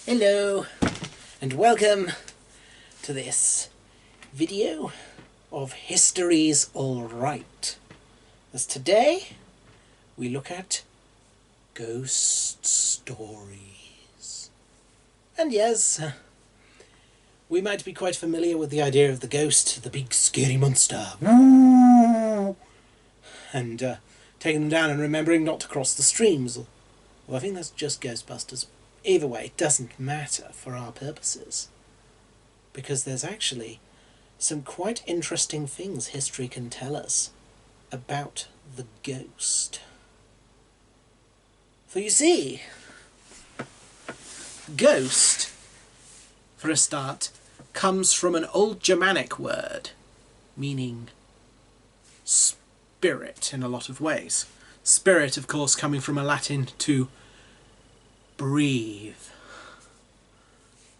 Hello and welcome to this video of History's Alright. As today we look at ghost stories. And yes, we might be quite familiar with the idea of the ghost, the big scary monster, and taking them down and remembering not to cross the streams. Well, I think that's just Ghostbusters. Either way, it doesn't matter for our purposes, because there's actually some quite interesting things history can tell us about the ghost. For you see, ghost, for a start, comes from an old Germanic word, meaning spirit in a lot of ways. Spirit, of course, coming from a Latin to breathe.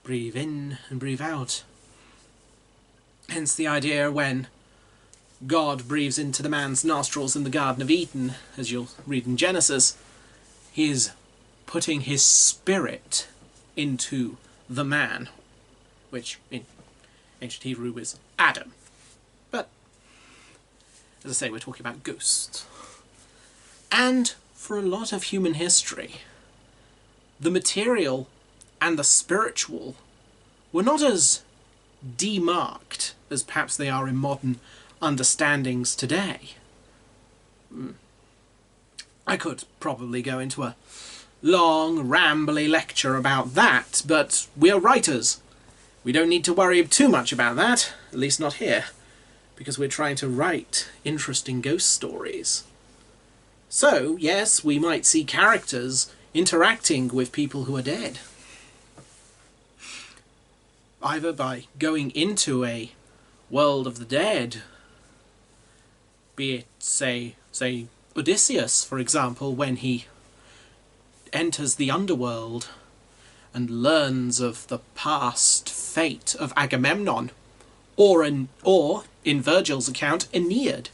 Breathe in and breathe out. Hence the idea when God breathes into the man's nostrils in the Garden of Eden, as you'll read in Genesis, he is putting his spirit into the man, which in ancient Hebrew is Adam. But, as I say, we're talking about ghosts. And for a lot of human history, the material and the spiritual were not as demarked as perhaps they are in modern understandings today. I could probably go into a long, rambly lecture about that, but we're writers. We don't need to worry too much about that, at least not here, because we're trying to write interesting ghost stories. So, yes, we might see characters interacting with people who are dead, either by going into a world of the dead, be it, say Odysseus, for example, when he enters the underworld and learns of the past fate of Agamemnon, or in Virgil's account, Aeneas,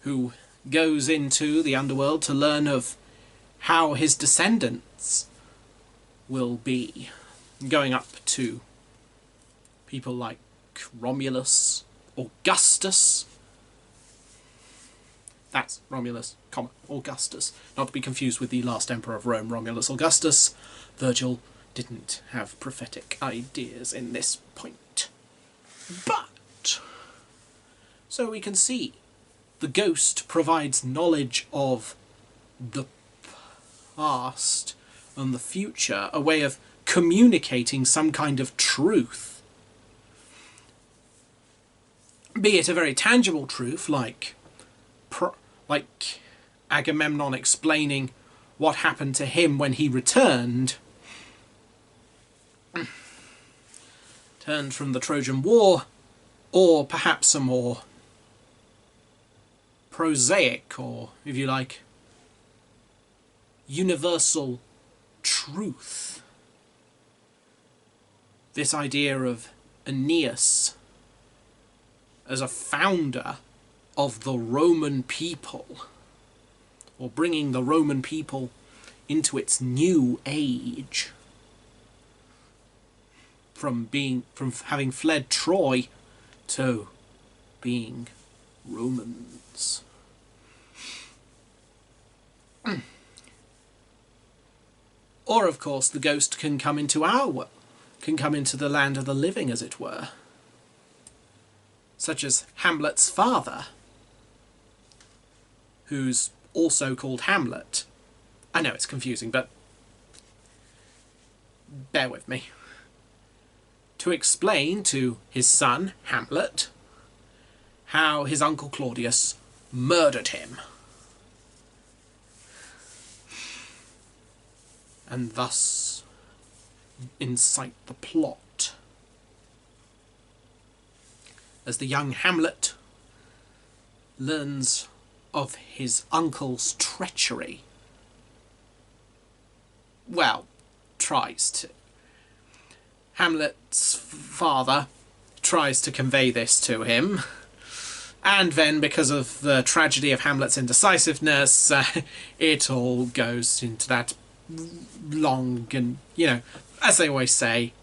who goes into the underworld to learn of how his descendants will be, going up to people like Romulus, Augustus. That's Romulus, Augustus. Not to be confused with the last emperor of Rome, Romulus Augustus. Virgil didn't have prophetic ideas in this point. But, so we can see, the ghost provides knowledge of the past and the future, a way of communicating some kind of truth. Be it a very tangible truth, like Agamemnon explaining what happened to him when he returned from the Trojan War, or perhaps a more prosaic, or, if you like, universal truth. This idea of Aeneas as a founder of the Roman people, or bringing the Roman people into its new age, from having fled Troy to being Romans. Or, of course, the ghost can come into our world, can come into the land of the living, as it were. Such as Hamlet's father, who's also called Hamlet. I know it's confusing, but bear with me. To explain to his son, Hamlet, how his uncle Claudius murdered him, and thus incite the plot. As the young Hamlet learns of his uncle's treachery, well, tries to. Hamlet's father tries to convey this to him, And then, because of the tragedy of Hamlet's indecisiveness, it all goes into that long and, as they always say,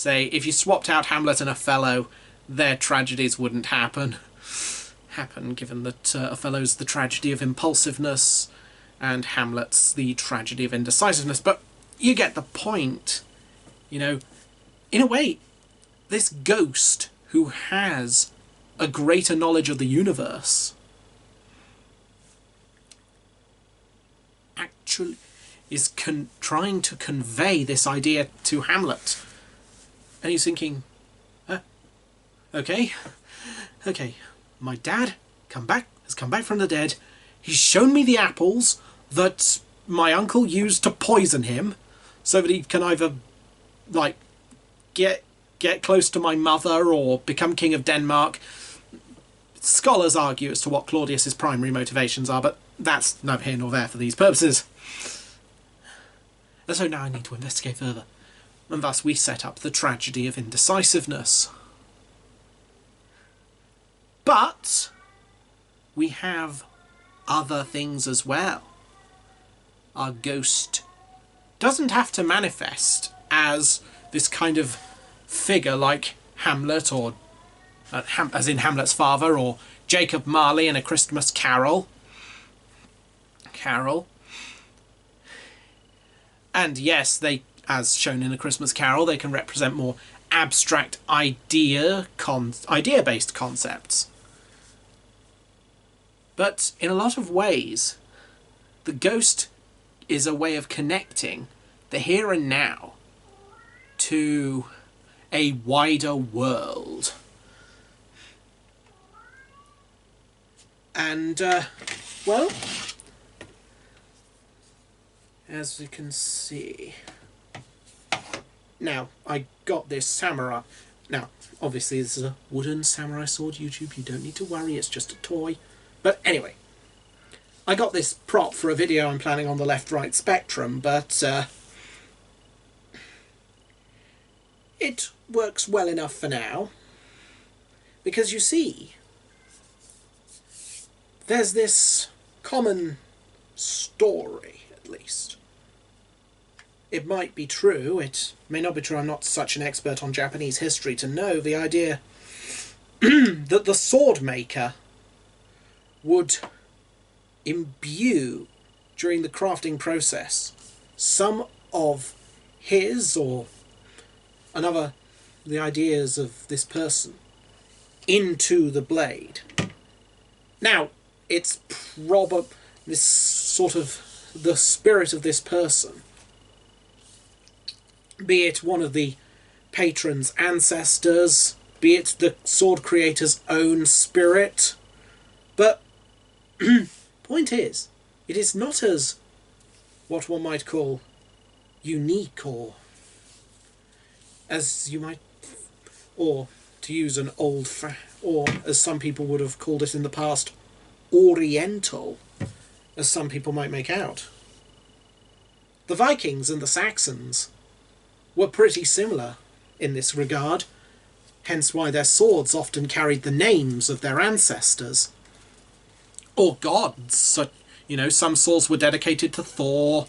if you swapped out Hamlet and Othello, their tragedies wouldn't happen, given that Othello's the tragedy of impulsiveness, and Hamlet's the tragedy of indecisiveness. But you get the point. In a way, this ghost who has a greater knowledge of the universe actually is trying to convey this idea to Hamlet. And he's thinking, okay, my dad has come back from the dead. He's shown me the apples that my uncle used to poison him so that he can either, get close to my mother or become king of Denmark. Scholars argue as to what Claudius's primary motivations are, but that's neither here nor there for these purposes. And so now I need to investigate further. And thus we set up the tragedy of indecisiveness. But we have other things as well. Our ghost doesn't have to manifest as this kind of figure like Hamlet, or as in Hamlet's father, or Jacob Marley in A Christmas Carol. And yes, they, as shown in A Christmas Carol, they can represent more abstract idea-based concepts. But in a lot of ways, the ghost is a way of connecting the here and now to a wider world. And, well, as you can see, now, I got this samurai. Now, obviously this is a wooden samurai sword, YouTube, you don't need to worry, it's just a toy. But anyway, I got this prop for a video I'm planning on the left-right spectrum, but it works well enough for now. Because you see, there's this common story, at least. It might be true, it may not be true, I'm not such an expert on Japanese history to know the idea that the sword maker would imbue, during the crafting process, some of his or the ideas of this person into the blade. Now, it's this sort of the spirit of this person, be it one of the patron's ancestors, be it the sword creator's own spirit. But point is, it is not as what one might call unique, or as you might, or to use an or as some people would have called it in the past, oriental, as some people might make out. The Vikings and the Saxons were pretty similar in this regard, hence why their swords often carried the names of their ancestors. Or gods. So, some swords were dedicated to Thor,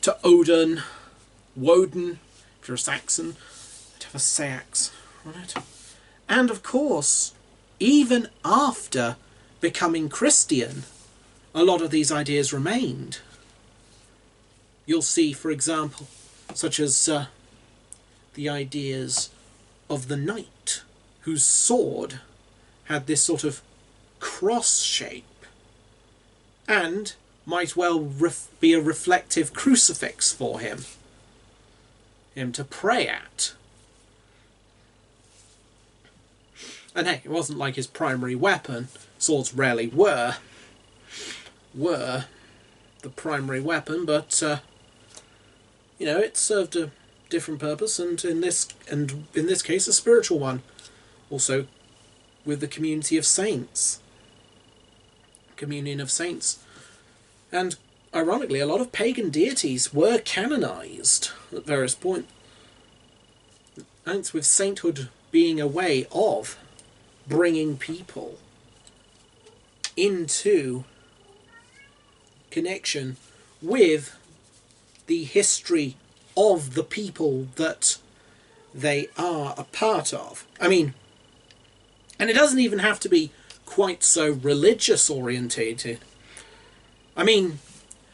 to Odin, Woden, if you're a Saxon, you'd have a seax on it. And of course, even after becoming Christian, a lot of these ideas remained. You'll see, for example, such as the ideas of the knight, whose sword had this sort of cross shape, and might well be a reflective crucifix for him to pray at. And hey, it wasn't like his primary weapon. Swords rarely were the primary weapon, but it served a different purpose, and in this case a spiritual one. Also with the community of saints. Communion of saints. And ironically, a lot of pagan deities were canonized at various points. And with sainthood being a way of bringing people into connection with the history of the people that they are a part of. I mean, and it doesn't even have to be quite so religious orientated. I mean,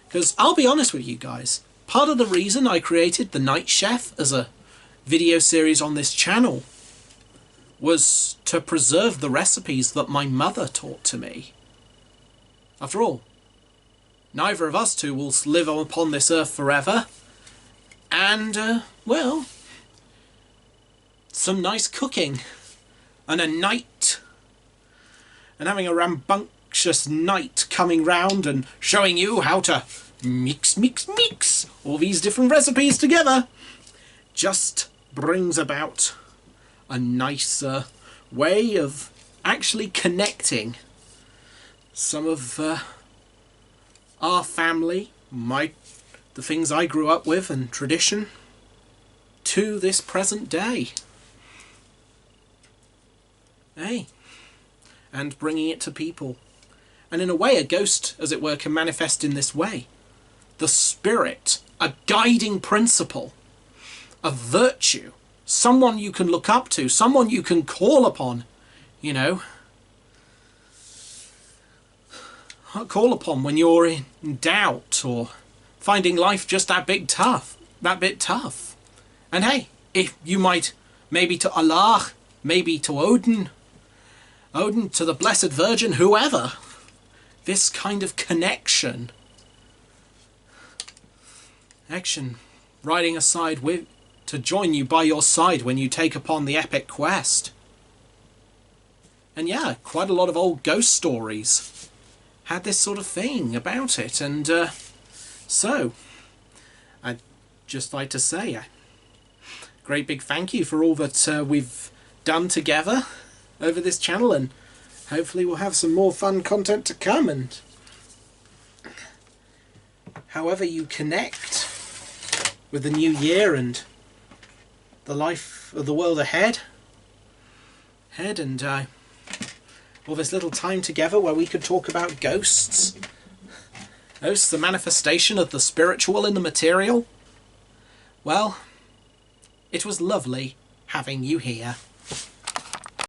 because I'll be honest with you guys, part of the reason I created The Night Chef as a video series on this channel was to preserve the recipes that my mother taught to me. After all, neither of us two will live upon this earth forever, and, well, some nice cooking, and a night, and having a rambunctious night coming round and showing you how to mix all these different recipes together just brings about a nicer way of actually connecting some of our family, the things I grew up with and tradition, to this present day. Hey, and bringing it to people. And in a way, a ghost, as it were, can manifest in this way. The spirit, a guiding principle, a virtue, someone you can look up to, someone you can call upon, you know. Call upon when you're in doubt or finding life just that bit tough. And hey, if you might, maybe to Allah, maybe to Odin, to the Blessed Virgin, whoever, this kind of connection, riding aside with, to join you by your side when you take upon the epic quest. And yeah, quite a lot of old ghost stories had this sort of thing about it, and so I'd just like to say a great big thank you for all that we've done together over this channel, and hopefully we'll have some more fun content to come. And however you connect with the new year and the life of the world ahead, and all this little time together where we could talk about ghosts, the manifestation of the spiritual in the material. Well, it was lovely having you here.